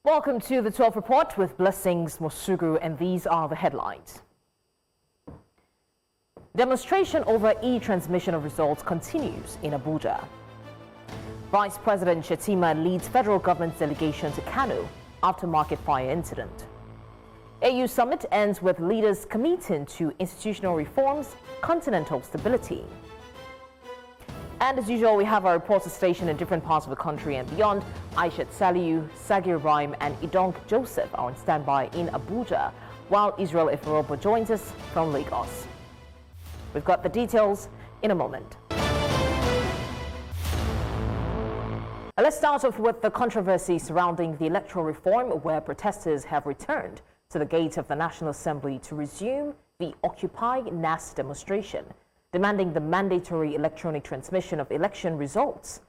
Welcome to the 12 Report with Blessings Mosugu, and these are the headlines. Demonstration over e-transmission of results continues in Abuja. Vice President Shettima leads federal government's delegation to Kano after market fire incident. AU summit ends with leaders committing to institutional reforms, continental stability. And as usual, we have our reporters stationed in different parts of the country and beyond. Aishat Saliu, Sagir Ibrahim and Idonk Joseph are on standby in Abuja, while Israel Iferopo joins us from Lagos. We've got the details in a moment. Let's start off with the controversy surrounding the electoral reform, where protesters have returned to the gate of the National Assembly to resume the Occupy NASS demonstration, demanding the mandatory electronic transmission of election results.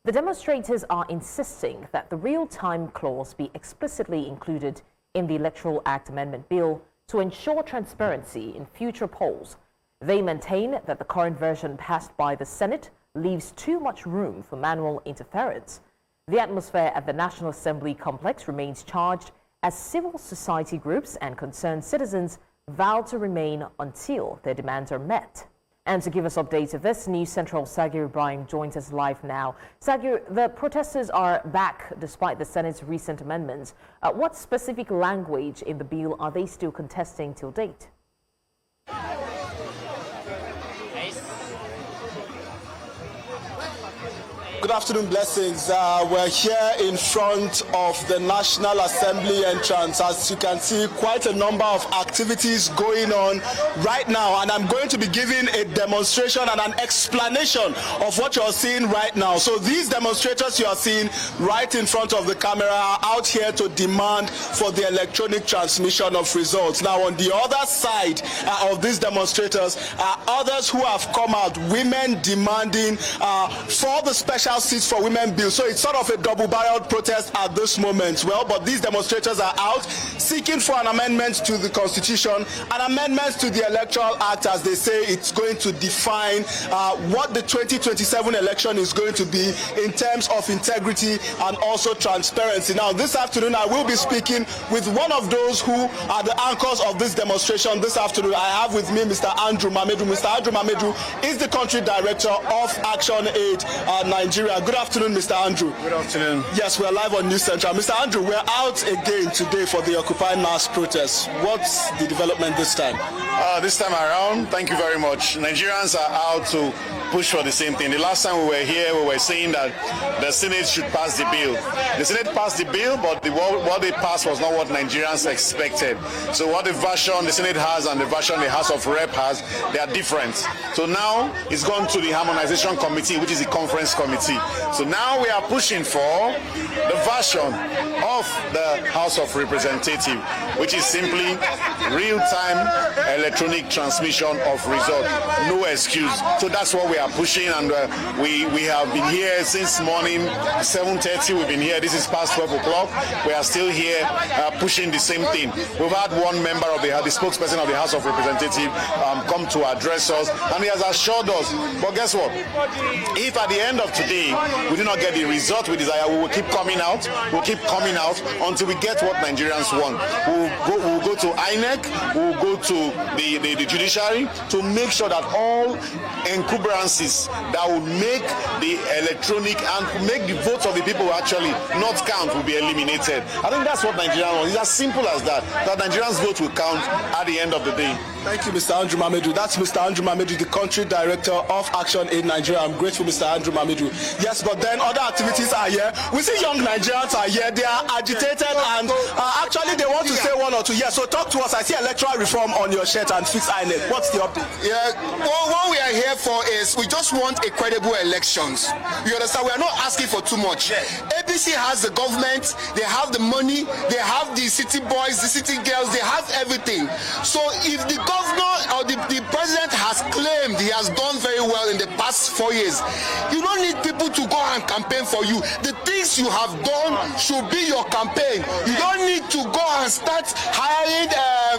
The demonstrators are insisting that the real-time clause be explicitly included in the Electoral Act Amendment Bill to ensure transparency in future polls. They maintain that the current version passed by the Senate leaves too much room for manual interference. The atmosphere at the National Assembly complex remains charged as civil society groups and concerned citizens vow to remain until their demands are met. And to give us updates of this, News Central Sagir Ibrahim joins us live now. Sagir, the protesters are back despite the Senate's recent amendments. What specific language in the bill are they still contesting till date? Good afternoon, Blessings. We're here in front of the National Assembly entrance. As you can see, quite a number of activities going on right now, and I'm going to be giving a demonstration and an explanation of what you're seeing right now. So these demonstrators you are seeing right in front of the camera are out here to demand for the electronic transmission of results. Now, on the other side of these demonstrators are others who have come out, women demanding for the special seats for women bill. So it's sort of a double-barreled protest at this moment. Well, but these demonstrators are out seeking for an amendment to the Constitution, an amendment to the Electoral Act, as they say it's going to define what the 2027 election is going to be in terms of integrity and also transparency. Now, this afternoon, I will be speaking with one of those who are the anchors of this demonstration. This afternoon, I have with me Mr. Andrew Mamedu. Mr. Andrew Mamedu is the country director of Action Aid Nigeria. Good afternoon, Mr. Andrew. Good afternoon. Yes, we're live on News Central. Mr. Andrew, we're out again today for the Occupy NASS protest. What's the development this time? This time around, thank you very much. Nigerians are out to push for the same thing. The last time we were here, we were saying that the Senate should pass the bill. The Senate passed the bill, but what they passed was not what Nigerians expected. So what the version the Senate has and the version the House of Rep has, they are different. So now it's gone to the Harmonization Committee, which is the conference committee. So now we are pushing for the version of the House of Representatives, which is simply real-time electronic transmission of results. No excuse. So that's what we are pushing, and we have been here since morning 7:30. We've been here. This is past 12 o'clock. We are still here pushing the same thing. We've had one member of the spokesperson of the House of Representatives come to address us, and he has assured us. But guess what? If at the end of today we do not get the result we desire, we will keep coming out. We'll keep coming out until we get what Nigerians want. We'll go to INEC. We'll go to the judiciary to make sure that all encumbrances that will make the electronic and make the votes of the people actually not count will be eliminated. I think that's what Nigerians want. It's as simple as that. That Nigerians' vote will count at the end of the day. Thank you, Mr. Andrew Mamedu. That's Mr. Andrew Mamedu, the country director of Action Aid Nigeria. I'm grateful, Mr. Andrew Mamedu. Yes, but then other activities are here. We see young Nigerians are here. They are agitated and actually they want to say one or two. Yes, so talk to us. I see electoral reform on your shirt and fix INEC. What's the update? Yeah, well, what we are here for is we just want a credible elections. You understand? We are not asking for too much. ABC has the government, they have the money, they have the city boys, the city girls, they have everything. So if the governor or the president has claimed he has done very well in the past 4 years, you don't need people to go and campaign for you. The things you have done should be your campaign. You don't need to go and start hiring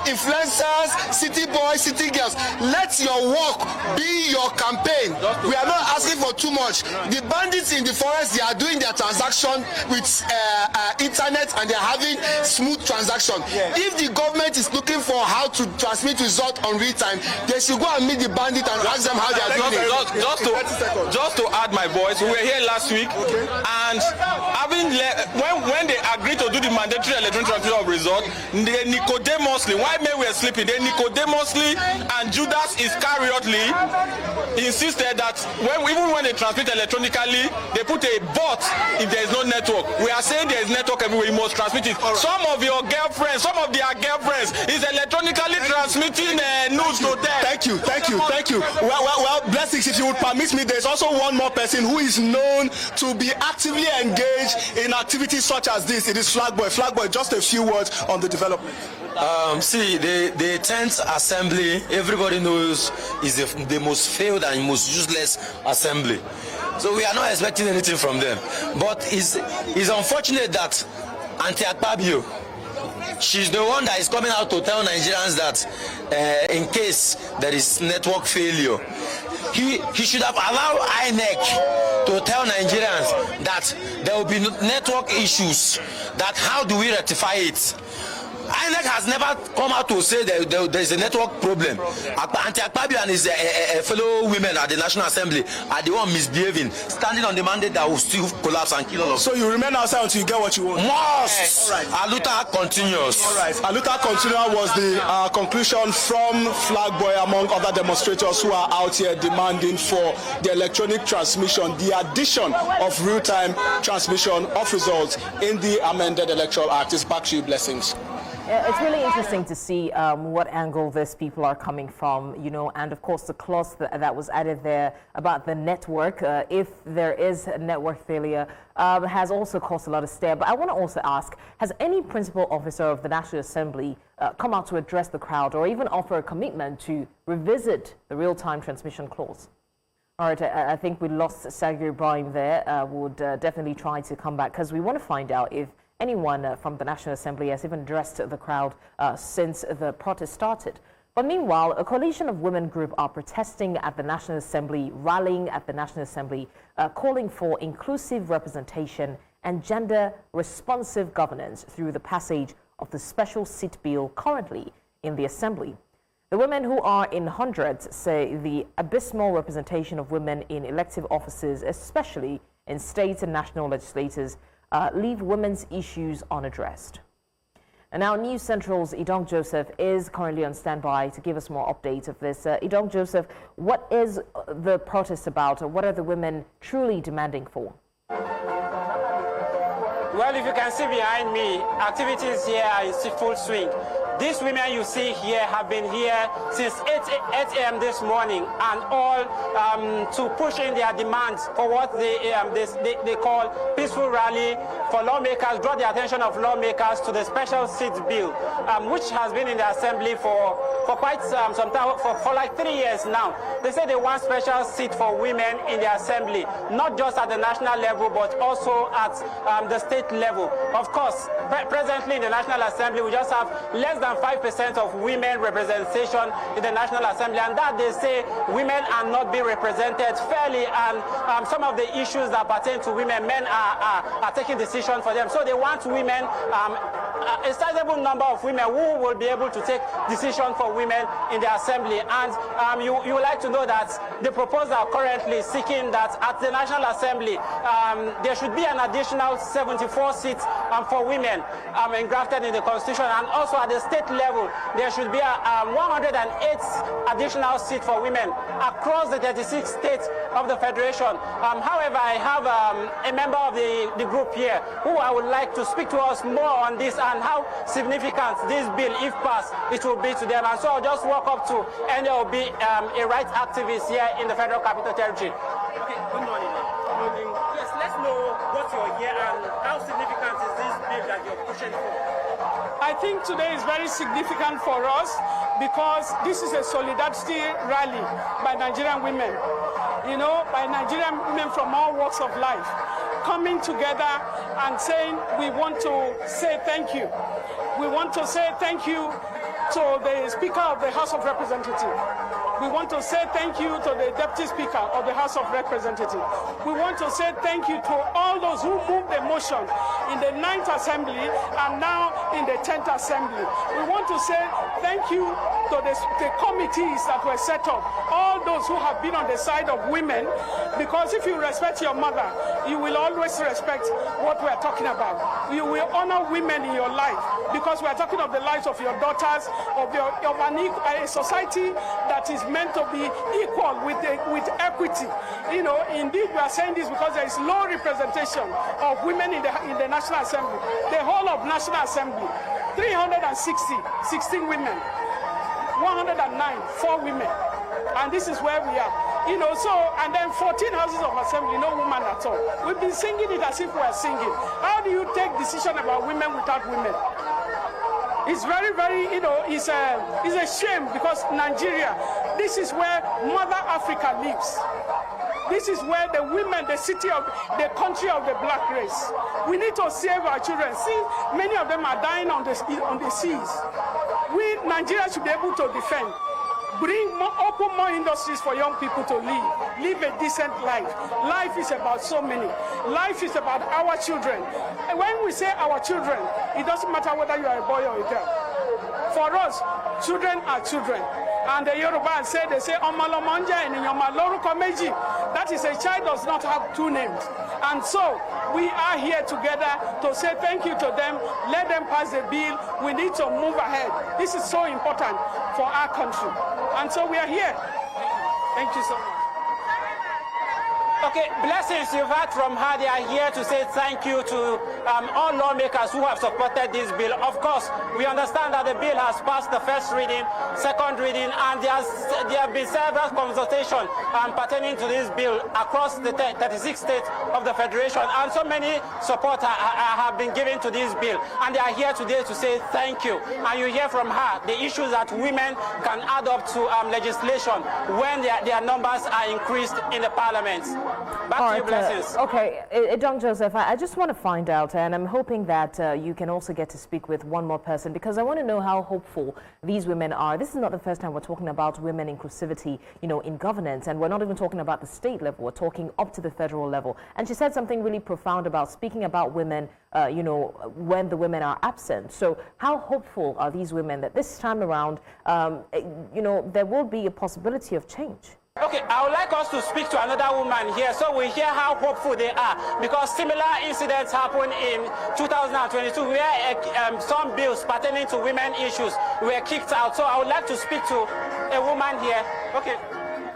influencers, city boys, city girls. Let your work be your campaign. We are not asking for too much. The bandits in the forest, they are doing their transaction with internet, and they are having smooth transaction. If the government is looking for how to transmit results on real time, they should go and meet the bandit and ask them how they are doing it. Just to add my voice, we were here last week, and when they agreed to do the mandatory electronic transmission of result, they Nicodemously, while men were sleeping, they Nicodemously and Judas Iscariotly insisted that even when they transmit electronically, they put a bot if there is no network. We are saying there is network everywhere, you must transmit it. Some of your girlfriends, some of their girlfriends is electronically transmitting news to them. Thank you. Well, blessings, if you would permit me, there's also one more person who is known to be actively engaged in activities such as this. It is Flagboy. Flagboy, just a few words on the development. See, the 10th assembly, everybody knows, is the most failed and most useless assembly. So we are not expecting anything from them. But it's unfortunate that Auntie Akpabio, she's the one that is coming out to tell Nigerians that in case there is network failure, he should have allowed INEC to tell Nigerians that there will be network issues, that how do we rectify it. INEC has never come out to say that there is a network problem. Auntie Akpabio and his fellow women at the National Assembly are the one misbehaving, standing on the mandate that will still collapse and kill all of us. So you remain outside until you get what you want? Must! Right. Aluta continues. All right. Aluta continua was the conclusion from Flagboy, among other demonstrators who are out here demanding for the electronic transmission, the addition of real-time transmission of results in the amended Electoral Act. It's back to you, Blessings. It's really interesting to see what angle these people are coming from, and of course the clause that was added there about the network, if there is a network failure, has also caused a lot of stir. But I want to also ask, has any principal officer of the National Assembly come out to address the crowd or even offer a commitment to revisit the real-time transmission clause? All right, I think we lost Sergio Ibrahim there. Would definitely try to come back because we want to find out if anyone from the National Assembly has even addressed the crowd since the protest started. But meanwhile, a coalition of women groups are protesting at the National Assembly, rallying at the National Assembly, calling for inclusive representation and gender-responsive governance through the passage of the special seat bill currently in the Assembly. The women, who are in hundreds, say the abysmal representation of women in elective offices, especially in state and national legislatures, leave women's issues unaddressed. And now News Central's Idong Joseph is currently on standby to give us more updates of this. Idong Joseph, what is the protest about? What are the women truly demanding for? Well, if you can see behind me, activities here are in full swing. These women you see here have been here since 8 a.m. this morning, and all to push in their demands for what they call peaceful rally for lawmakers, draw the attention of lawmakers to the special seat bill, which has been in the Assembly for quite some time, for like 3 years now. They say they want special seat for women in the Assembly, not just at the national level, but also at the state level. Of course, presently in the National Assembly, we just have less than 5% of women representation in the National Assembly, and that they say women are not being represented fairly, and some of the issues that pertain to women, men are taking decisions for them. So they want women, a sizable number of women who will be able to take decisions for women in the Assembly. And you would like to know that the proposal currently seeking that at the National Assembly there should be an additional 74 seats for women engrafted in the Constitution, and also at the state level there should be 108 additional seats for women across the 36 states of the Federation. However, I have a member of the group here who I would like to speak to us more on this and how significant this bill, if passed, it will be to them. And so I'll just walk up to NLB, a rights activist here in the Federal Capital Territory. Okay, good morning. Yes, let's know what you're here and how significant is this bill that you're pushing for? I think today is very significant for us because this is a solidarity rally by Nigerian women, by Nigerian women from all walks of life, coming together and saying we want to say thank you. We want to say thank you to the Speaker of the House of Representatives. We want to say thank you to the Deputy Speaker of the House of Representatives. We want to say thank you to all those who moved the motion in the 9th Assembly and now in the 10th Assembly. We want to say thank you to the committees that were set up, all those who have been on the side of women, because if you respect your mother, you will always respect what we are talking about. You will honor women in your life, because we are talking of the lives of your daughters, of a society that is meant to be equal with equity. You know, indeed, we are saying this because there is low representation of women in the National Assembly. The whole of National Assembly, 16 women, 109, 4 women, and this is where we are. You know, so, and then 14 houses of assembly, no woman at all. We've been singing it as if we are singing. How do you take decision about women without women? It's very, very, you know, it's a shame, because Nigeria, this is where Mother Africa lives. This is where the women, the country of the black race. We need to save our children. See, many of them are dying on the seas. We, Nigeria, should be able to defend. Open more industries for young people to live a decent life. Life is about so many. Life is about our children. And when we say our children, it doesn't matter whether you are a boy or a girl. For us, children are children. And the Yoruba say, Omalomanja and Yomaloruko Meji. That is, a child does not have two names. And so we are here together to say thank you to them. Let them pass the bill. We need to move ahead. This is so important for our country. And so we are here. Thank you so much. Okay, blessings you've heard from her. They are here to say thank you to all lawmakers who have supported this bill. Of course, we understand that the bill has passed the first reading, second reading, and there have been several consultations pertaining to this bill across the 36 states of the Federation, and so many support have been given to this bill. And they are here today to say thank you. And you hear from her the issues that women can add up to legislation when their numbers are increased in the parliament. Back to you, blessings. Okay, John Joseph, I just want to find out, and I'm hoping that you can also get to speak with one more person, because I want to know how hopeful these women are. This is not the first time we're talking about women inclusivity, you know, in governance, and we're not even talking about the state level. We're talking up to the federal level. And she said something really profound about speaking about women, you know, when the women are absent. So how hopeful are these women that this time around, you know, there will be a possibility of change? Okay, I would like us to speak to another woman here so we hear how hopeful they are, because similar incidents happened in 2022 where some bills pertaining to women issues were kicked out. So I would like to speak to a woman here. Okay,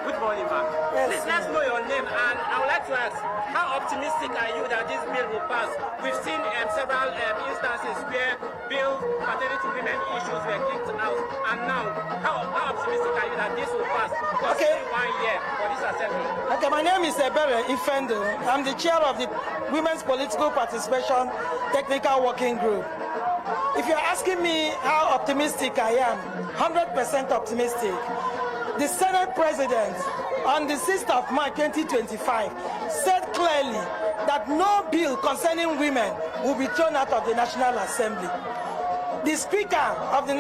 good morning, ma'am. Yes. Let's know your name, and I would like to ask, how optimistic are you that this bill will pass? We've seen several instances where bills pertaining to women issues were kicked out, and now, how optimistic are you that this will pass? Okay. 1 year for this assembly. Okay, my name is Ebere Ifendo. I'm the chair of the Women's Political Participation Technical Working Group. If you're asking me how optimistic I am, 100% optimistic. The Senate President on the 6th of March 2025 said clearly that no bill concerning women will be thrown out of the National Assembly. The Speaker of the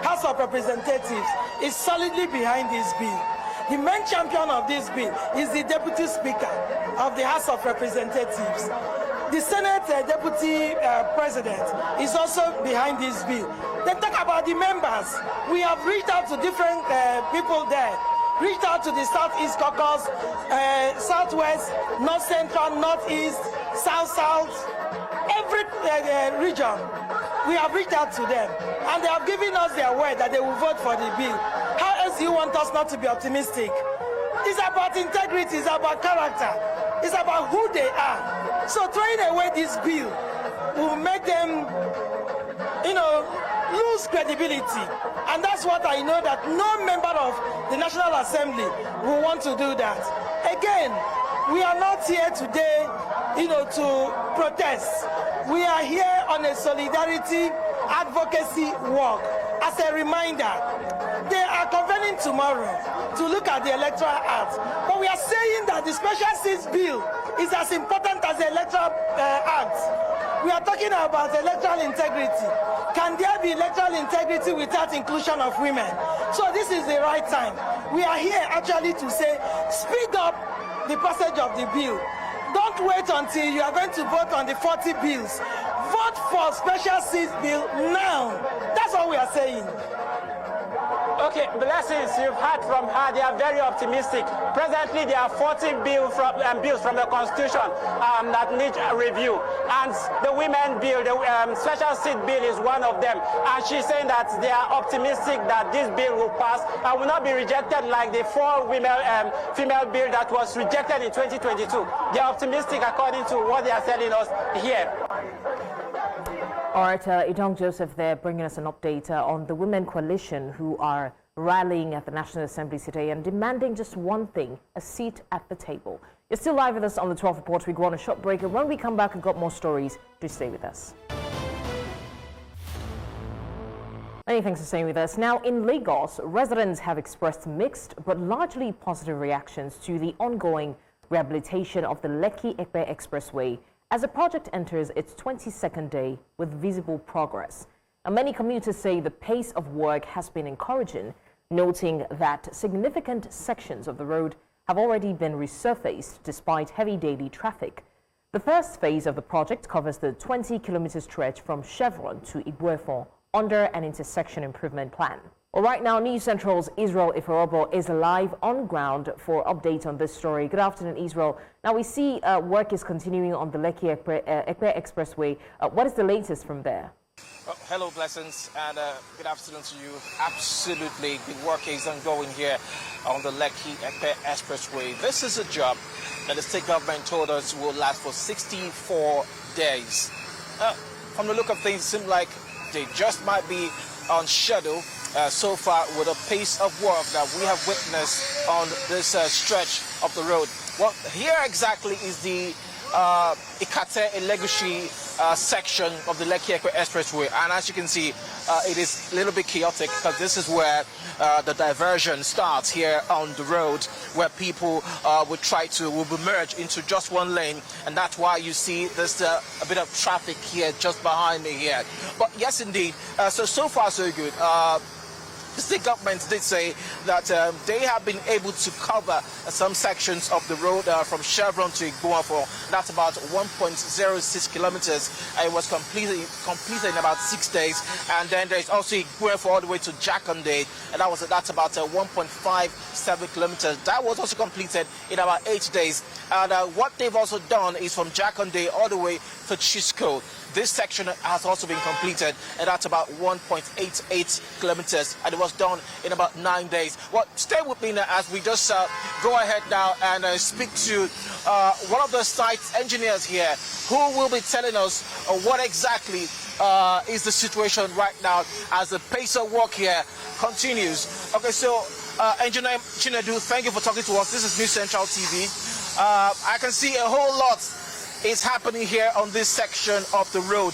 House of Representatives is solidly behind this bill. The main champion of this bill is the Deputy Speaker of the House of Representatives. The Senate Deputy President is also behind this bill. Then talk about the members. We have reached out to different people there. Reached out to the Southeast Caucus, Southwest, North Central, Northeast, South, every region. We have reached out to them, and they have given us their word that they will vote for the bill. How else do you want us not to be optimistic? It's about integrity, it's about character, it's about who they are. So throwing away this bill will make them, you know, lose credibility. And that's what I know, that no member of the National Assembly will want to do that. Again, we are not here today, you know, to protest. We are here on a solidarity advocacy walk. As a reminder, they are convening tomorrow to look at the Electoral Act. But we are saying that the Special Seats Bill is as important as the Electoral Act. We are talking about electoral integrity. Can there be electoral integrity without inclusion of women? So this is the right time. We are here actually to say, speed up the passage of the bill. Don't wait until you are going to vote on the 40 bills. Vote for special seat bill now. That's all we are saying. Okay, blessings you've heard from her. They are very optimistic. Presently, there are 40 bills from the Constitution that need review. And the women bill, the special seat bill is one of them. And she's saying that they are optimistic that this bill will pass and will not be rejected like the female bill that was rejected in 2022. They are optimistic according to what they are telling us here. All right, Idong Joseph there bringing us an update on the Women Coalition who are rallying at the National Assembly today and demanding just one thing, a seat at the table. You're still live with us on the 12 Report. We go on a short break, and when we come back, we've got more stories. Do stay with us. Many thanks for staying with us. Now, in Lagos, residents have expressed mixed but largely positive reactions to the ongoing rehabilitation of the Lekki-Epe Expressway as the project enters its 22nd day with visible progress. And many commuters say the pace of work has been encouraging, noting that significant sections of the road have already been resurfaced despite heavy daily traffic. The first phase of the project covers the 20-kilometer stretch from Chevron to Igwefo under an intersection improvement plan. Well, right now, News Central's Israel Iferobo is live on ground for updates on this story. Good afternoon, Israel. Now, we see work is continuing on the Lekki-Epe Expressway. What is the latest from there? Hello, Blessings, and good afternoon to you. Absolutely, the work is ongoing here on the Lekki-Epe Expressway. This is a job that the state government told us will last for 64 days. From the look of things, it seems like they just might be on schedule so far with the pace of work that we have witnessed on this stretch of the road. Well, here exactly is the Legacy section of the Lekki-Epe Expressway, and as you can see, it is a little bit chaotic because this is where the diversion starts here on the road, where people will be merged into just one lane, and that's why you see there's a bit of traffic here just behind me here. But yes, indeed, so far so good. The state government did say that they have been able to cover some sections of the road from Chevron to Igboafo. That's about 1.06 kilometers. It was completed in about 6 days. And then there's also Igboafo all the way to Jakande, and that's about 1.57 kilometers. That was also completed in about 8 days. And what they've also done is from Jakande all the way to Chisco. This section has also been completed, and that's about 1.88 kilometers, and it was done in about 9 days. Well, stay with me now as we just go ahead now and speak to one of the site engineers here who will be telling us what exactly is the situation right now as the pace of work here continues. Okay, so Engineer Chinedu, thank you for talking to us. This is News Central TV. I can see a whole lot is happening here on this section of the road.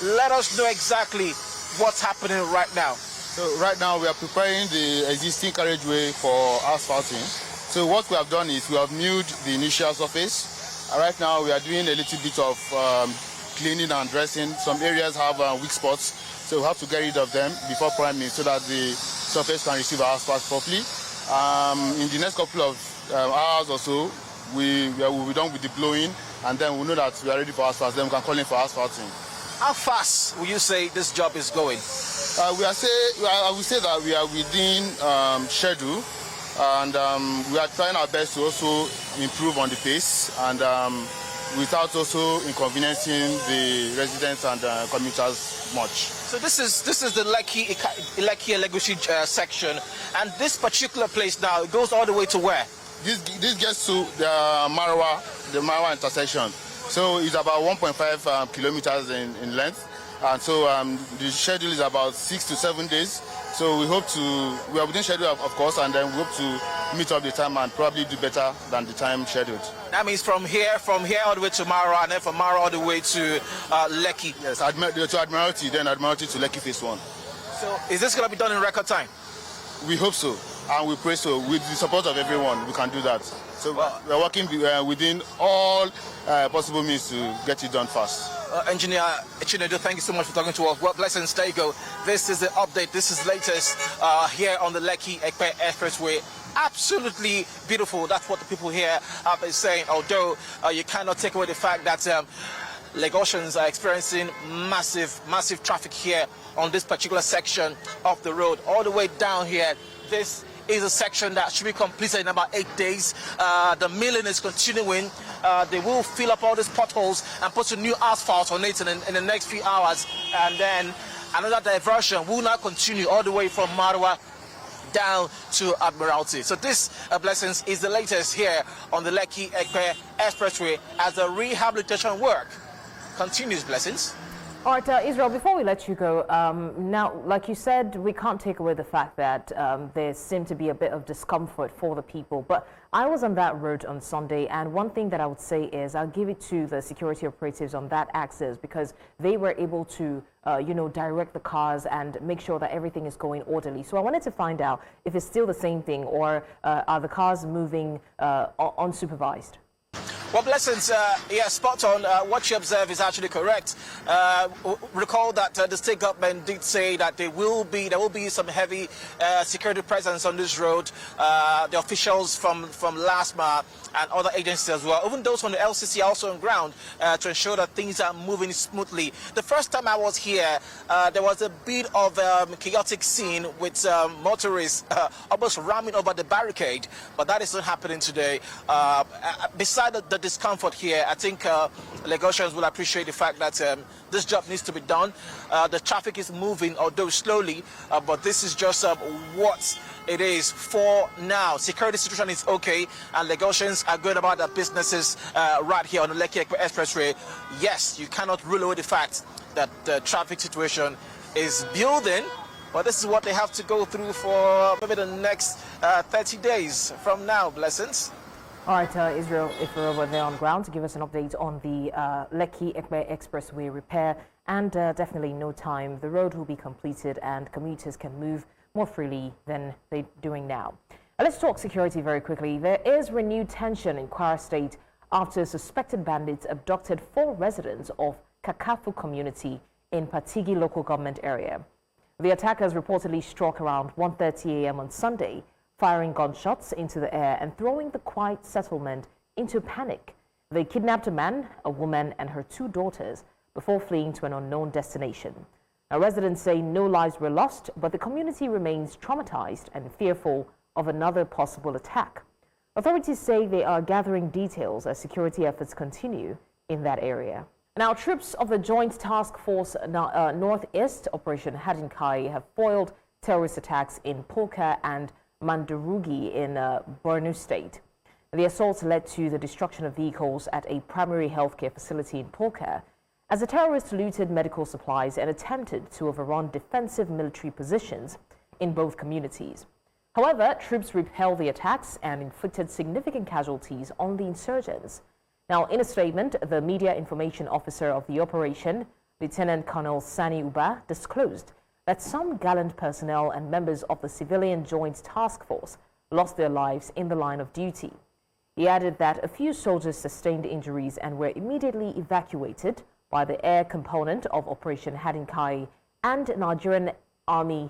Let us know exactly what's happening right now. So right now we are preparing the existing carriageway for asphalting. So what we have done is we have milled the initial surface. Right now we are doing a little bit of cleaning and dressing. Some areas have weak spots, so we have to get rid of them before priming so that the surface can receive our asphalt properly. In the next couple of hours or so, we will be done with the blowing, and then we'll know that we are ready for asphalt. Then we can call in for asphalting. How fast will you say this job is going? I will say that we are within schedule, and we are trying our best to also improve on the pace, and without also inconveniencing the residents and commuters much. So this is the Lekki Legacy section, and this particular place now, it goes all the way to where? This gets to the Marawa intersection. So it's about 1.5 kilometers in length, and so the schedule is about 6 to 7 days. So we are within schedule of course, and then we hope to meet up the time and probably do better than the time scheduled. That means from here all the way to Marawa, and then from Marawa all the way to Lekki. Yes, to Admiralty, then Admiralty to Lekki Phase 1. So is this going to be done in record time? We hope so, and we pray so. With the support of everyone, we can do that. So we're working within all possible means to get it done fast. Engineer Chinedu, thank you so much for talking to us. Well, blessings, there you go. This is the update. This is latest here on the Lekki-Epe Expressway. Absolutely beautiful. That's what the people here have been saying. Although you cannot take away the fact that Lagosians are experiencing massive traffic here on this particular section of the road. All the way down here, this is a section that should be completed in about 8 days. The milling is continuing. They will fill up all these potholes and put some new asphalt on it in the next few hours. And then another diversion will now continue all the way from Marwa down to Admiralty. So this, blessings, is the latest here on the Lekki-Epe Expressway as the rehabilitation work continues, blessings. All right, Israel, before we let you go, now, like you said, we can't take away the fact that there seemed to be a bit of discomfort for the people. But I was on that road on Sunday, and one thing that I would say is I'll give it to the security operatives on that axis because they were able to, direct the cars and make sure that everything is going orderly. So I wanted to find out if it's still the same thing or are the cars moving unsupervised? Well, blessings, yeah, spot on. What you observe is actually correct. Recall that the state government did say that there will be some heavy security presence on this road. The officials from LASMA and other agencies as well, even those from the LCC are also on ground to ensure that things are moving smoothly. The first time I was here, there was a bit of chaotic scene with motorists almost ramming over the barricade, but that is not happening today. Beside the discomfort here, I think Lagosians will appreciate the fact that this job needs to be done. The traffic is moving, although slowly, but this is just what it is for now. Security situation is okay, and Lagosians are going about their businesses right here on the Lekki-Epe Expressway. Yes, you cannot rule away the fact that the traffic situation is building, but this is what they have to go through for maybe the next 30 days from now. Blessings. All right, Israel, if we're over there on ground, to give us an update on the Lekki-Epe Expressway repair, and definitely no time. The road will be completed and commuters can move more freely than they're doing now. Let's talk security very quickly. There is renewed tension in Kwara State after suspected bandits abducted 4 residents of Kakafu community in Patigi local government area. The attackers reportedly struck around 1:30 a.m. on Sunday, firing gunshots into the air and throwing the quiet settlement into panic. They kidnapped a man, a woman, and her 2 daughters before fleeing to an unknown destination. Now, residents say no lives were lost, but the community remains traumatized and fearful of another possible attack. Authorities say they are gathering details as security efforts continue in that area. Now, troops of the Joint Task Force Northeast Operation Hadinkai have foiled terrorist attacks in Polka and Mandarugi in Borno State. The assaults led to the destruction of vehicles at a primary healthcare facility in Polka, as the terrorists looted medical supplies and attempted to overrun defensive military positions in both communities. However, troops repelled the attacks and inflicted significant casualties on the insurgents. Now, in a statement, the media information officer of the operation, Lieutenant Colonel Sani Uba, disclosed that some gallant personnel and members of the Civilian Joint Task Force lost their lives in the line of duty. He added that a few soldiers sustained injuries and were immediately evacuated by the air component of Operation Hadinkai and Nigerian Army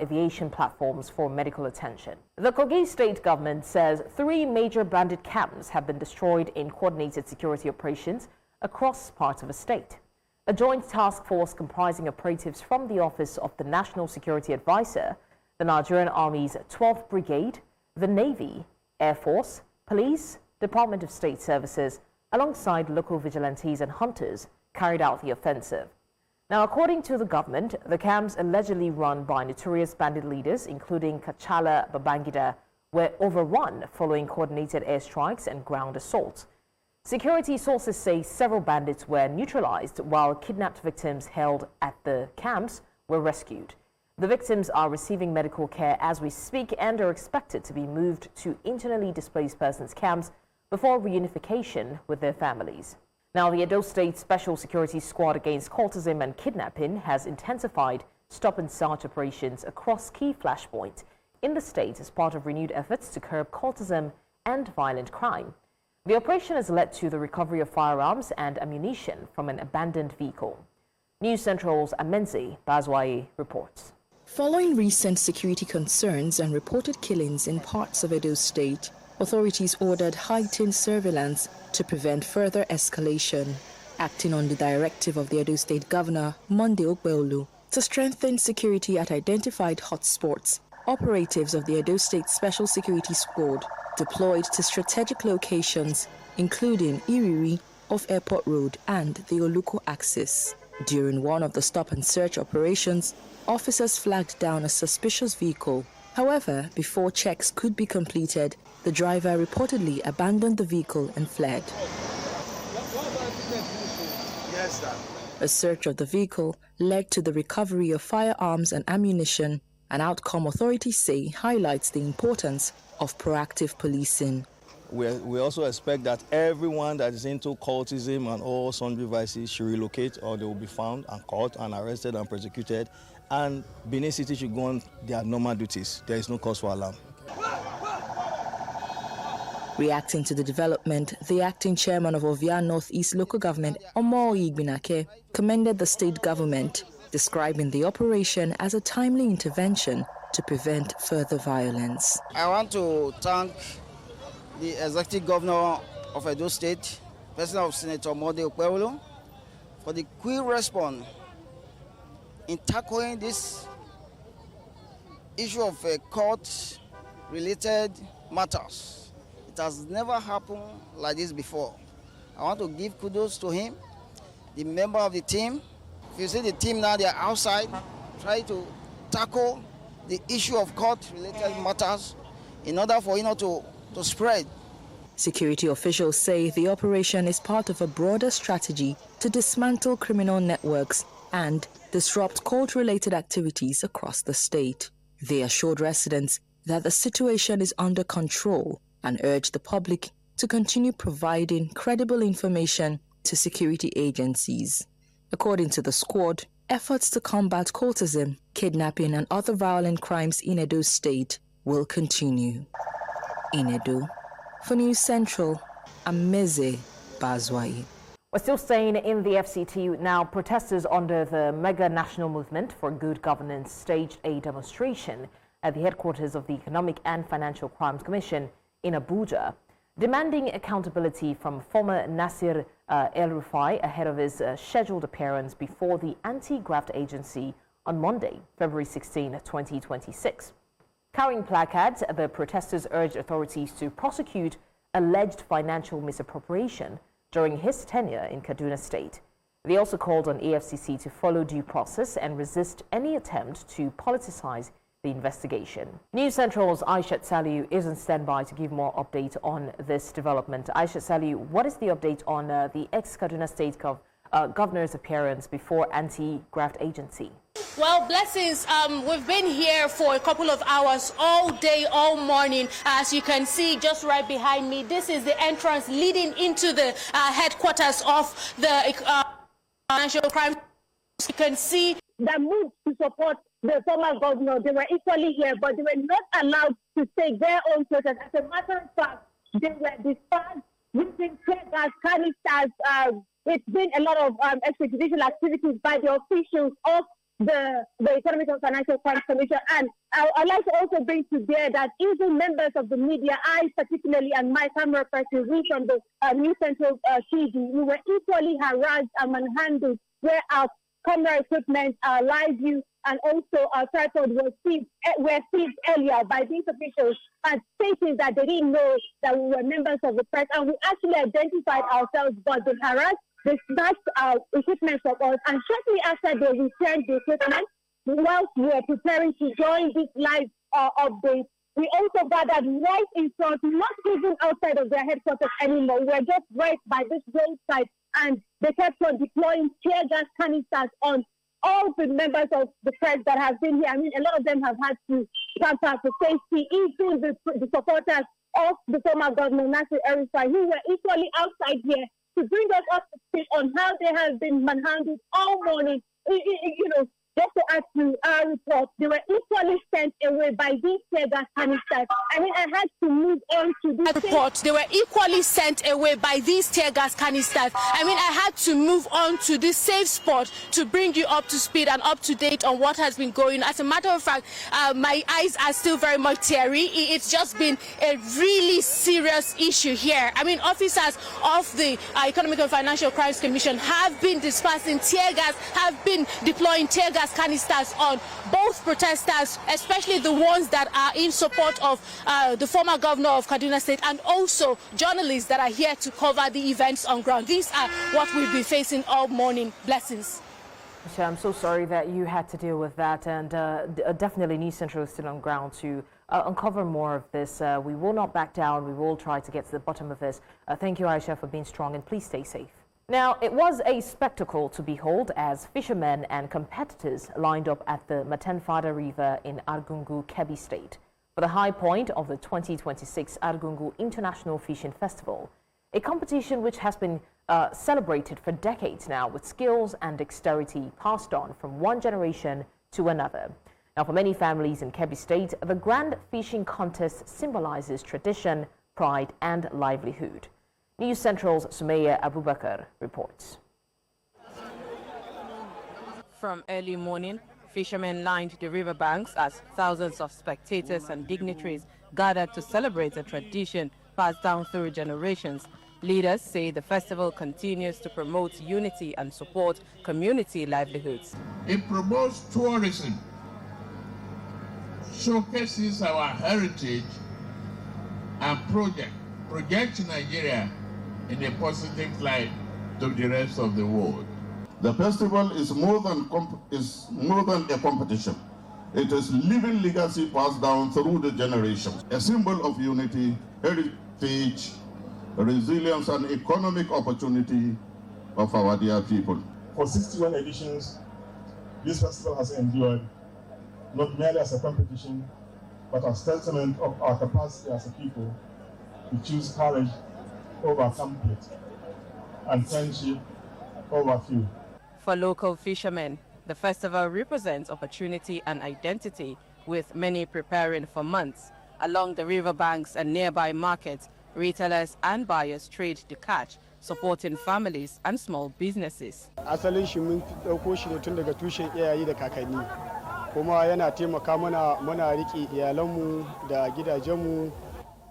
aviation platforms for medical attention. The Kogi state government says 3 major bandit camps have been destroyed in coordinated security operations across parts of the state. A joint task force comprising operatives from the Office of the National Security Advisor, the Nigerian Army's 12th Brigade, the Navy, Air Force, Police, Department of State Services, alongside local vigilantes and hunters, carried out the offensive. Now, according to the government, the camps allegedly run by notorious bandit leaders, including Kachala Babangida, were overrun following coordinated airstrikes and ground assaults. Security sources say several bandits were neutralized while kidnapped victims held at the camps were rescued. The victims are receiving medical care as we speak and are expected to be moved to internally displaced persons camps before reunification with their families. Now, the Edo State Special Security Squad against cultism and kidnapping has intensified stop-and-search operations across key flashpoints in the state as part of renewed efforts to curb cultism and violent crime. The operation has led to the recovery of firearms and ammunition from an abandoned vehicle. News Central's Amenzi Bazwai reports. Following recent security concerns and reported killings in parts of Edo State, authorities ordered heightened surveillance to prevent further escalation. Acting on the directive of the Edo State Governor, Monday Okbeolu, to strengthen security at identified hotspots, operatives of the Edo State Special Security Squad deployed to strategic locations, including Iriri off Airport Road and the Oluko axis. During one of the stop-and-search operations, officers flagged down a suspicious vehicle. However, before checks could be completed, the driver reportedly abandoned the vehicle and fled. A search of the vehicle led to the recovery of firearms and ammunition, an outcome authorities say highlights the importance of proactive policing. We also expect that everyone that is into cultism and all sundry vices should relocate, or they will be found and caught and arrested and prosecuted, and Benin City should go on their normal duties. There is no cause for alarm. Reacting to the development, the acting chairman of Ovia Northeast Local Government, Omo Igbinake, commended the state government, describing the operation as a timely intervention to prevent further violence. I want to thank the executive governor of Edo State, President of Senator Monday Okbeolu, for the quick response in tackling this issue of court-related matters. It has never happened like this before. I want to give kudos to him, the member of the team. If you see the team now, they are outside, trying to tackle the issue of court-related matters in order for to spread. Security officials say the operation is part of a broader strategy to dismantle criminal networks and disrupt court-related activities across the state. They assured residents that the situation is under control and urged the public to continue providing credible information to security agencies. According to the squad, efforts to combat cultism, kidnapping and other violent crimes in Edo State will continue. In Edo, for News Central, Ameze Bazwai. We're still staying in the FCT now. Protesters under the Mega National Movement for Good Governance staged a demonstration at the headquarters of the Economic and Financial Crimes Commission in Abuja, demanding accountability from former Nasir El-Rufai ahead of his scheduled appearance before the anti-graft agency on Monday, February 16, 2026. Carrying placards, the protesters urged authorities to prosecute alleged financial misappropriation during his tenure in Kaduna State. They also called on EFCC to follow due process and resist any attempt to politicize the investigation. News Central's Aishat Saliu is on standby to give more update on this development. Aishat Saliu, what is the update on the ex-Kaduna State governor's appearance before anti-graft agency? Well, blessings. We've been here for a couple of hours, all day, all morning. As you can see just right behind me, this is the entrance leading into the headquarters of the financial crime. You can see the move to support the former governor. They were equally here, but they were not allowed to take their own protest. As a matter of fact, they were dispersed using tear gas canisters. It's been a lot of extrajudicial activities by the officials of the Economic and Financial Crimes Commission. And I'd like to also bring to bear that even members of the media, I particularly and my camera person, we from the News Central TV, we were equally harassed and manhandled, where our camera equipment, our live view, and also our tripod were seized earlier by these officials, and stating that they didn't know that we were members of the press, and we actually identified ourselves, but they harassed. They snatched our equipment from us, and shortly after they returned the equipment, whilst we were preparing to join this live update, we also gathered right in front, not even outside of their headquarters anymore. We were just right by this roadside, and they kept on deploying tear gas canisters on all the members of the press that have been here. I mean, a lot of them have had to transfer for safety, even the supporters of the former governor, Nasir El-Rufai, who were equally outside here to bring us up to speed on how they have been manhandled all morning. You know, just to add to our report, they were equally sent away by these tear gas canisters. I mean, I had to move on to this report. They were equally sent away by these tear gas canisters. I mean, I had to move on to this safe spot to bring you up to speed and up to date on what has been going on. As a matter of fact, my eyes are still very much teary. It's just been a really serious issue here. I mean, officers of the Economic and Financial Crimes Commission have been dispersing tear gas, have been deploying tear gas canisters on both protesters, especially the ones that are in support of the former governor of Kaduna State, and also journalists that are here to cover the events on ground. These are what we've been facing all morning. Blessings. I'm so sorry that you had to deal with that, and definitely News Central is still on ground to uncover more of this. We will not back down. We will try to get to the bottom of this. Thank you, Aisha, for being strong, and please stay safe. Now, it was a spectacle to behold as fishermen and competitors lined up at the Matenfada River in Argungu, Kebbi State, for the high point of the 2026 Argungu International Fishing Festival, a competition which has been celebrated for decades now with skills and dexterity passed on from one generation to another. Now, for many families in Kebbi State, the Grand Fishing Contest symbolizes tradition, pride, and livelihood. News Central's Sumaya Abubakar reports. From early morning, fishermen lined the riverbanks as thousands of spectators and dignitaries gathered to celebrate a tradition passed down through generations. Leaders say the festival continues to promote unity and support community livelihoods. It promotes tourism, showcases our heritage, and projects Nigeria in a positive light to the rest of the world. The festival is more than a competition. It is living legacy passed down through the generations, a symbol of unity, heritage, resilience, and economic opportunity of our dear people. For 61 editions, this festival has endured not merely as a competition, but as testament of our capacity as a people to choose courage over comfort and friendship over few. For local fishermen, the festival represents opportunity and identity, with many preparing for months. Along the riverbanks and nearby markets, retailers and buyers trade the catch, supporting families and small businesses. Asalin shi mun dauko shi ne tun daga tushen iyaye da kakanni, kuma yana taimaka mana muna riƙe iyalanmu da gidajenmu.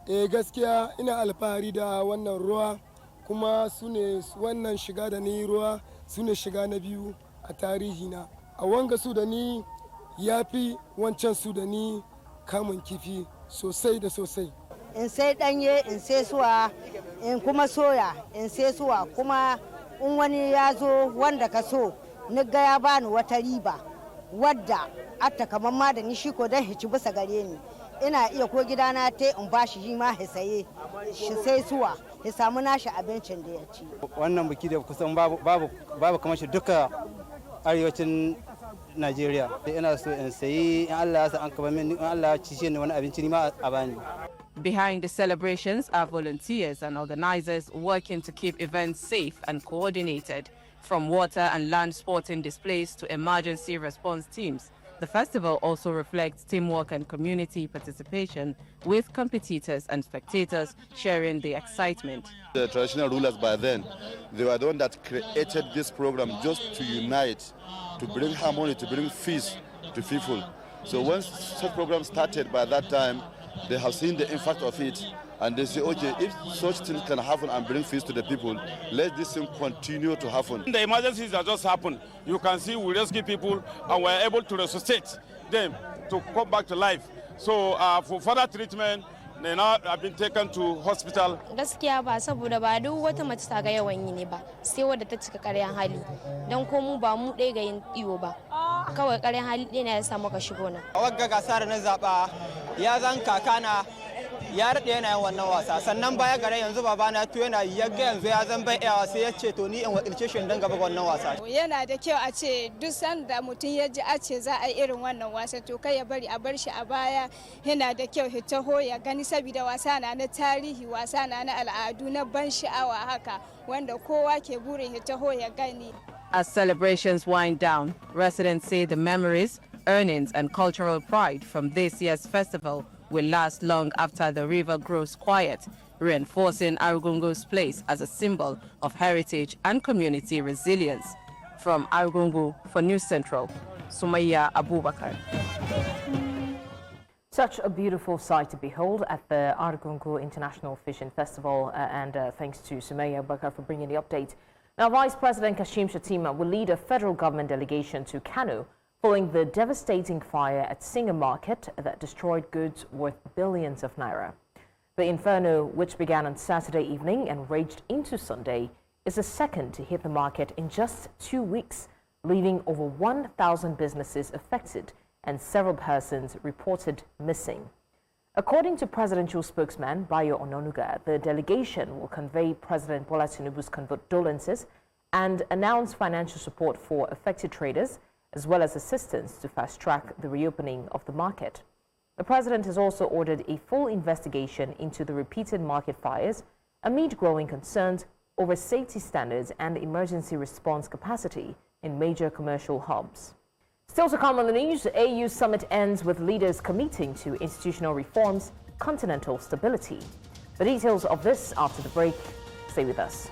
Gaskiya ina alfahari da wannan ruwa, kuma sune wannan shiga da ni ruwa sune shiga na biyu a tarihina. A wanga su da ni yafi wancan su da ni kamun kifi sosai da sosai. In sai danye, in sai suwa, in kuma soya, in sai suwa, kuma in wani ya zo wanda ka so, ni ga ya bani wata riba wadda atta kaman ma da ni shi ko dan hici bisa gare ni. Ina iya ko gidana te in bashi shi ma hisaye shi sai suwa ya samu nashi abincin da ya ci. Wannan biki da kusan babu kamar shi duka arewacin Najeriya. Ina so in sayi in Allah ya sa an kaba min in Allah ya ci shi ne wani abinci ni ma a bani. Behind the celebrations are volunteers and organizers working to keep events safe and coordinated, from water and land sporting displays to emergency response teams. The festival also reflects teamwork and community participation, with competitors and spectators sharing the excitement. The traditional rulers by then, they were the one that created this program just to unite, to bring harmony, to bring peace to people. So when such program started by that time, they have seen the impact of it, and they say, okay, if such things can happen and bring peace to the people, let this thing continue to happen. The emergencies that just happened, you can see we rescue people and we're able to resuscitate them to come back to life. So for further treatment, they now have been taken to hospital. Gaskiya ba saboda ba duk wata mace ta ga yawan yi ne ba, sai wadda ta cika ƙaryan hali. Don ko mu ba mu ɗaya ga yin iyo ba. Kawai ƙaryan hali ɗaya ne ya samu ka shigo nan. Wagga gasa da na zaɓa ya zan kakana ya daɗe yana yin wannan wasa sannan baya gare yanzu babana to yana yagga yanzu ya zan bai yawa sai ya ce to ni in wakilce shi dan gaba wannan wasa. Yana da kyau a ce duk sanda mutum ya ji a ce za a yi irin wannan wasa to kai ya bari a bar shi a baya. Yana da kyau ya taho ya gani saboda wasa na tarihi, wasa na al'adu na ban sha'awa haka wanda kowa ke burin ya taho ya gani. As celebrations wind down, residents say the memories, earnings and cultural pride from this year's festival will last long after the river grows quiet, reinforcing Argungu's place as a symbol of heritage and community resilience. From Argungu for News Central, Sumaya Abubakar. Such a beautiful sight to behold at the Argungu International Fishing Festival, and thanks to Sumaya Abubakar for bringing the update. Now, Vice President Kashim Shettima will lead a federal government delegation to Kano following the devastating fire at Singa Market that destroyed goods worth billions of naira. The inferno, which began on Saturday evening and raged into Sunday, is the second to hit the market in just 2 weeks, leaving over 1,000 businesses affected and several persons reported missing. According to presidential spokesman Bayo Ononuga, the delegation will convey President Bola Tinubu's condolences and announce financial support for affected traders, as well as assistance to fast-track the reopening of the market. The president has also ordered a full investigation into the repeated market fires amid growing concerns over safety standards and emergency response capacity in major commercial hubs. Still to come on the news, AU summit ends with leaders committing to institutional reforms, continental stability. The details of this after the break. Stay with us.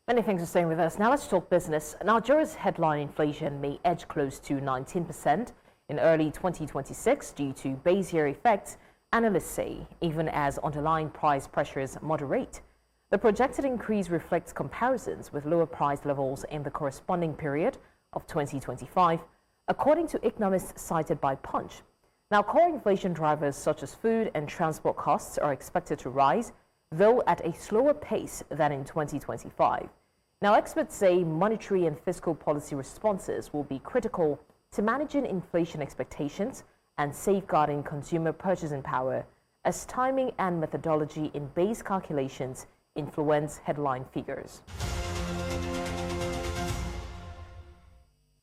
Many thanks for staying with us. Now let's talk business. Nigeria's headline inflation may edge close to 19% in early 2026 due to base year effects, analysts say, even as underlying price pressures moderate. The projected increase reflects comparisons with lower price levels in the corresponding period of 2025, according to economists cited by Punch. Now, core inflation drivers such as food and transport costs are expected to rise, though at a slower pace than in 2025. Now, experts say monetary and fiscal policy responses will be critical to managing inflation expectations and safeguarding consumer purchasing power, as timing and methodology in base calculations influence headline figures.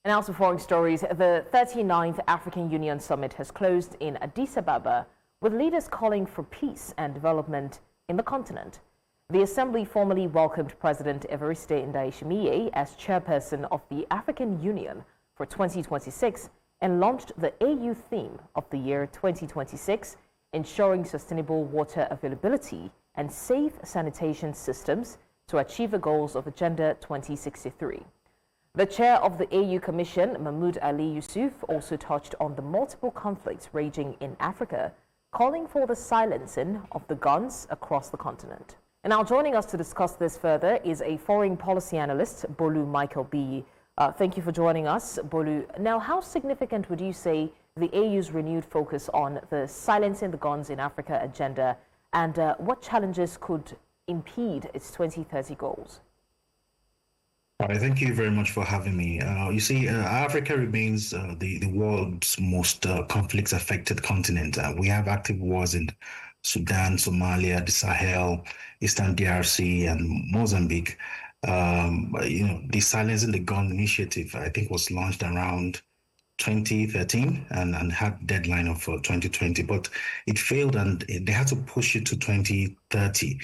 And now to foreign stories. The 39th African Union Summit has closed in Addis Ababa, with leaders calling for peace and development in the continent. The Assembly formally welcomed President Evariste Ndayishimiye as chairperson of the African Union for 2026 and launched the AU theme of the year 2026, ensuring sustainable water availability and safe sanitation systems to achieve the goals of Agenda 2063. The chair of the AU Commission, Mahmoud Ali Yusuf, also touched on the multiple conflicts raging in Africa, calling for the silencing of the guns across the continent. And now joining us to discuss this further is a foreign policy analyst, Bolu Michael B. Thank you for joining us, Bolu. Now, how significant would you say the AU's renewed focus on the silencing the guns in Africa agenda, and what challenges could impede its 2030 goals? Thank you very much for having me. You see, Africa remains the world's most conflicts-affected continent. We have active wars in Sudan, Somalia, the Sahel, Eastern DRC, and Mozambique. The Silencing the Gun initiative, I think, was launched around 2013 and had deadline of 2020, but it failed and they had to push it to 2030.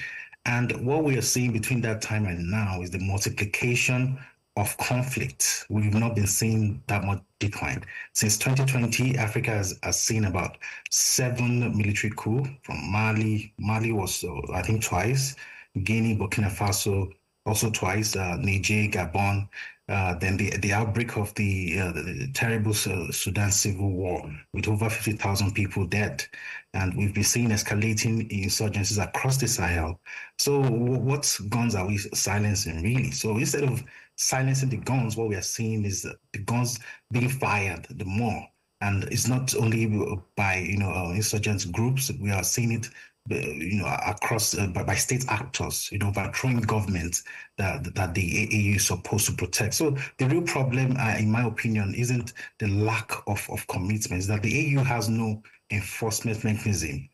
And what we are seeing between that time and now is the multiplication of conflict. We've not been seeing that much decline. Since 2020, Africa has seen about 7 military coups from Mali. Mali was, I think, twice. Guinea, Burkina Faso, also twice. Niger, Gabon. Then the outbreak of the terrible Sudan civil war with over 50,000 people dead. And we've been seeing escalating insurgencies across the Sahel. So what guns are we silencing, really? So instead of silencing the guns, what we are seeing is the guns being fired the more. And it's not only by insurgent groups, we are seeing it across by state actors, overthrowing government that the AU is supposed to protect. So the real problem, in my opinion, isn't the lack of commitments, that the AU has no enforcement mechanism.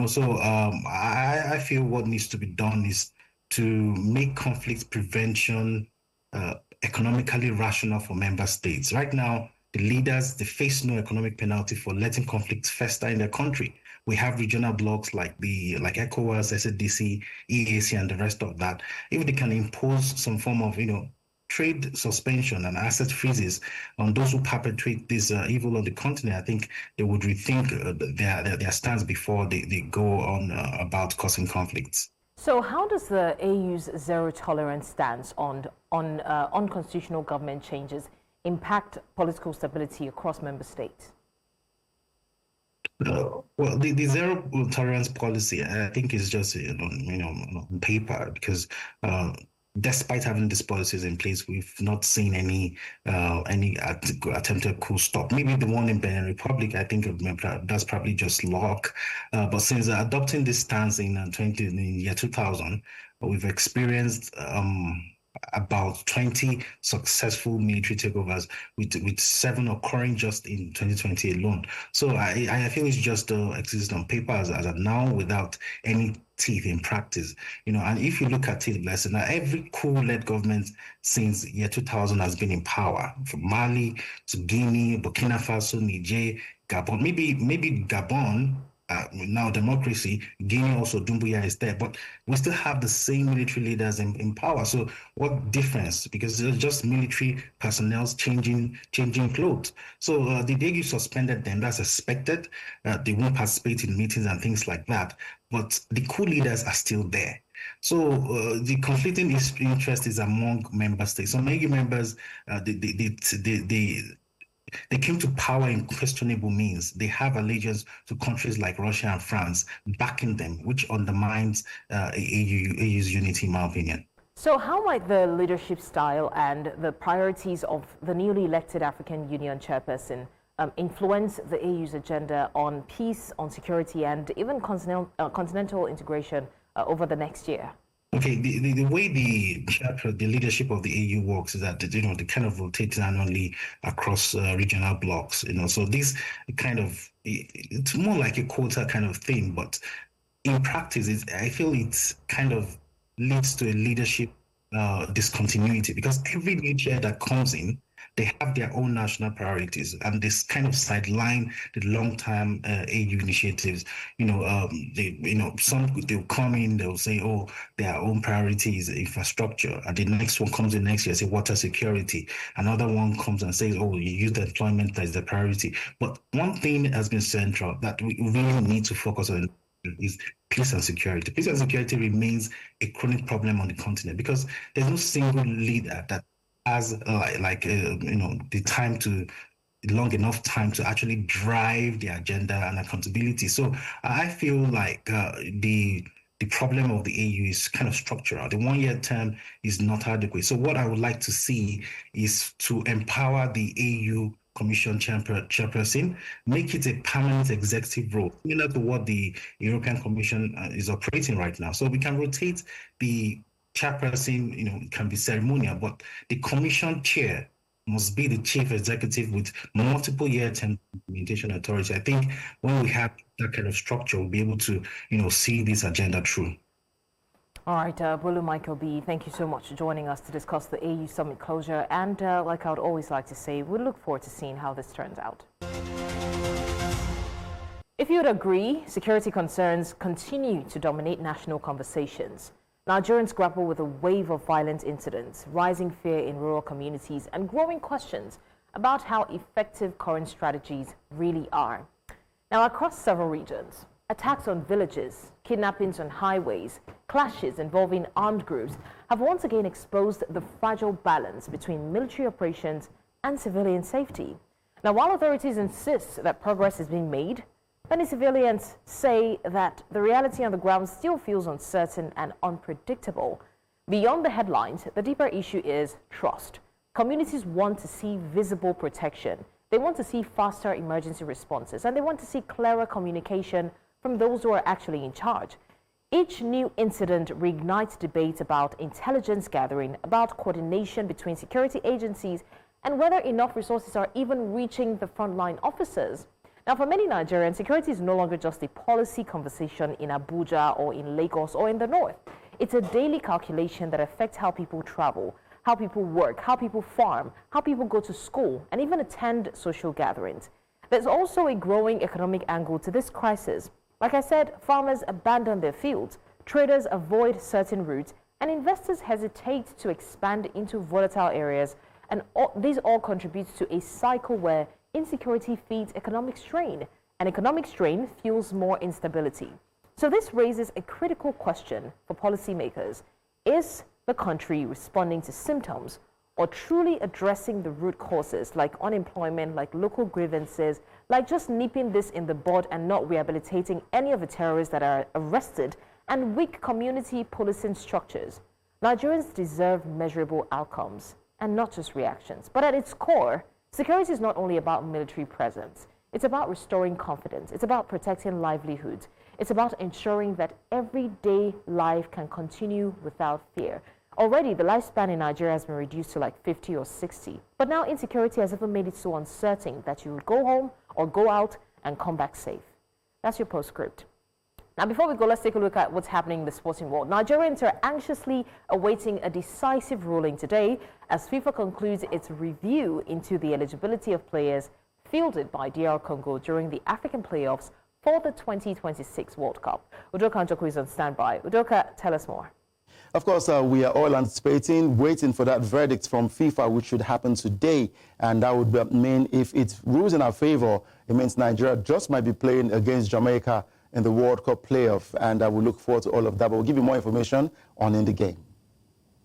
So I feel what needs to be done is to make conflict prevention economically rational for member states. Right now, the leaders, they face no economic penalty for letting conflicts fester in their country. We have regional blocs like ECOWAS, SADC, EAC, and the rest of that. If they can impose some form of, trade suspension and asset freezes on those who perpetrate this evil on the continent, I think they would rethink their stance before they go on about causing conflicts. So how does the AU's zero-tolerance stance on unconstitutional government changes impact political stability across member states? Well, the zero-tolerance policy, I think, is just on paper, because despite having these policies in place, we've not seen any attempted coup stop. Maybe the one in Benin Republic, I think that's probably just luck. But since adopting this stance in year 2000, we've experienced about 20 successful military takeovers, with 7 occurring just in 2020 alone. So I feel it's just exists on paper as of now, without any teeth in practice. And if you look at it, listen, every coup-led government since year 2000 has been in power, from Mali to Guinea, Burkina Faso, Niger, Gabon. Maybe Gabon, now democracy, Guinea also, Doumbouya is there, but we still have the same military leaders in power. So what difference? Because they're just military personnel changing clothes. So the day you suspended them, that's expected. They won't participate in meetings and things like that. But the coup leaders are still there. So the conflicting interest is among member states. So many members, they came to power in questionable means. They have allegiance to countries like Russia and France backing them, which undermines AU's unity, in my opinion. So how might the leadership style and the priorities of the newly elected African Union chairperson influence the AU's agenda on peace, on security, and even continental integration over the next year? Okay, the way the leadership of the AU works is that they kind of rotate annually across regional blocks. So this it's more like a quota kind of thing, but in practice, I feel it kind of leads to a leadership discontinuity, because every new chair that comes in, they have their own national priorities, and this kind of sideline the long-term AU initiatives. They'll come in, they'll say, oh, their own priority is infrastructure, and the next one comes in next year, say water security. Another one comes and says, oh, youth employment is the priority. But one thing has been central that we really need to focus on is peace and security. Peace and security remains a chronic problem on the continent, because there's no single leader that has long enough time to actually drive the agenda and accountability. So I feel like the problem of the AU is kind of structural. The one-year term is not adequate. So what I would like to see is to empower the AU Commission chairperson, make it a permanent executive role, similar to what the European Commission is operating right now. So we can rotate the chairperson, it can be ceremonial, but the commission chair must be the chief executive with multiple year term implementation authority. I think when we have that kind of structure, we'll be able to, see this agenda through. All right, Bolu Michael B., thank you so much for joining us to discuss the AU summit closure. And like I would always like to say, we look forward to seeing how this turns out. If you would agree, security concerns continue to dominate national conversations. Nigerians grapple with a wave of violent incidents, rising fear in rural communities, and growing questions about how effective current strategies really are. Now, across several regions, attacks on villages, kidnappings on highways, clashes involving armed groups have once again exposed the fragile balance between military operations and civilian safety. Now, while authorities insist that progress is being made, many civilians say that the reality on the ground still feels uncertain and unpredictable. Beyond the headlines, the deeper issue is trust. Communities want to see visible protection. They want to see faster emergency responses, and they want to see clearer communication from those who are actually in charge. Each new incident reignites debate about intelligence gathering, about coordination between security agencies, and whether enough resources are even reaching the frontline officers. Now, for many Nigerians, security is no longer just a policy conversation in Abuja or in Lagos or in the north. It's a daily calculation that affects how people travel, how people work, how people farm, how people go to school, and even attend social gatherings. There's also a growing economic angle to this crisis. Like I said, farmers abandon their fields, traders avoid certain routes, and investors hesitate to expand into volatile areas. And these all contribute to a cycle where insecurity feeds economic strain, and economic strain fuels more instability. So this raises a critical question for policymakers. Is the country responding to symptoms or truly addressing the root causes like unemployment, like local grievances, like just nipping this in the bud and not rehabilitating any of the terrorists that are arrested, and weak community policing structures? Nigerians deserve measurable outcomes and not just reactions. But at its core, security is not only about military presence. It's about restoring confidence. It's about protecting livelihoods. It's about ensuring that everyday life can continue without fear. Already, the lifespan in Nigeria has been reduced to like 50 or 60. But now insecurity has even made it so uncertain that you will go home or go out and come back safe. That's your postscript. Now, before we go, let's take a look at what's happening in the sporting world. Nigerians are anxiously awaiting a decisive ruling today as FIFA concludes its review into the eligibility of players fielded by DR Congo during the African playoffs for the 2026 World Cup. Udoka Njoku is on standby. Udoka, tell us more. Of course, we are all anticipating, waiting for that verdict from FIFA, which should happen today. And that would mean if it rules in our favor, it means Nigeria just might be playing against Jamaica in the World Cup playoff. And I will look forward to all of that. But we'll give you more information on In the Game.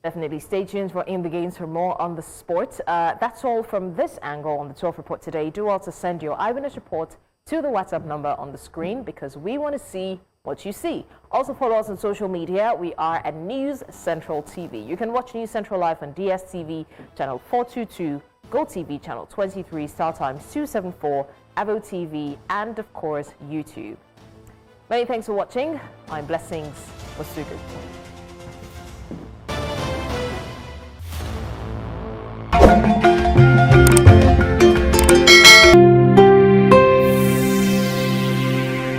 Definitely stay tuned for In the Games for more on the sport. That's all from this angle on the 12 report today. Do also send your eyewitness report to the WhatsApp number on the screen because we want to see what you see. Also follow us on social media. We are at News Central TV. You can watch News Central live on DSTV channel 422, GoTV channel 23, StarTimes 274, Avo TV, and of course YouTube. Many thanks for watching. I'm Blessings Wasugu.